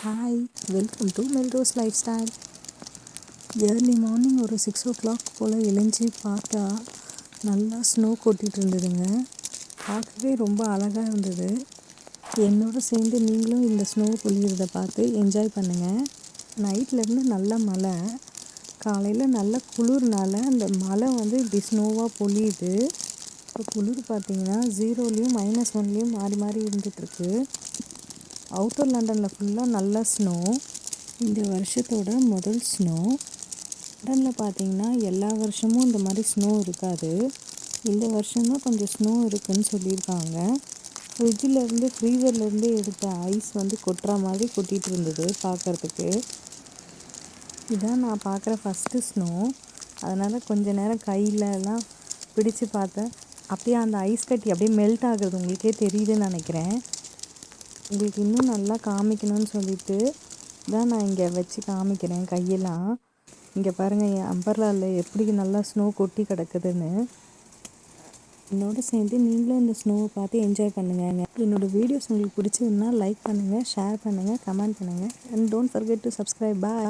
Hi, welcome to Melrose lifestyle. Early morning ஒரு 6 o'clock போல் எழுஞ்சி பார்த்தா நல்லா ஸ்னோ கொட்டிகிட்டு இருந்ததுங்க. பார்க்கவே ரொம்ப அழகாக இருந்தது. என்னோடு சேர்ந்து நீங்களும் இந்த ஸ்னோ பொழியிறதை பார்த்து என்ஜாய் பண்ணுங்கள். நைட்லேருந்து நல்ல மழை, காலையில் நல்ல குளிர்னால அந்த மழை இப்படி ஸ்னோவாக பொழியுது. இப்போ குளிர் பார்த்திங்கன்னா 0லேயும் -1லேயும் மாறி மாறி இருந்துகிட்ருக்கு. அவுட்டர் லண்டனில் ஃபுல்லாக நல்ல ஸ்னோ. இந்த வருஷத்தோட முதல் ஸ்னோ. லண்டனில் பார்த்திங்கன்னா எல்லா வருஷமும் இந்த மாதிரி ஸ்னோ இருக்காது. இந்த வருஷம்தான் கொஞ்சம் ஸ்னோ இருக்குதுன்னு சொல்லியிருக்காங்க. ஃப்ரிட்ஜிலேருந்து ஃப்ரீசர்லேருந்து எடுத்த ஐஸ் கொட்டுற மாதிரி கொட்டிகிட்டு இருந்தது பார்க்குறதுக்கு. இதான் நான் பார்க்குற ஃபஸ்ட்டு ஸ்னோ. அதனால் கொஞ்ச நேரம் கையிலலாம் பிடிச்சு பார்த்தேன். அப்படியே அந்த ஐஸ் கட்டி அப்படியே மெல்ட் ஆகுறது உங்களுக்கே தெரியுதுன்னு நினைக்கிறேன். உங்களுக்கு இன்னும் நல்லா காமிக்கணும்னு சொல்லிட்டு தான் நான் இங்கே வச்சு காமிக்கிறேன் கையெல்லாம். இங்கே பாருங்கள், என் அம்பர்லாவில் எப்படி நல்லா ஸ்னோ கொட்டி கிடக்குதுன்னு. என்னோடு சேர்ந்து நீங்களும் இந்த ஸ்னோவை பார்த்து என்ஜாய் பண்ணுங்கள். என்னோடய வீடியோஸ் உங்களுக்கு பிடிச்சிருந்தா லைக் பண்ணுங்கள், ஷேர் பண்ணுங்கள், கமெண்ட் பண்ணுங்கள். And don't forget to subscribe. Bye.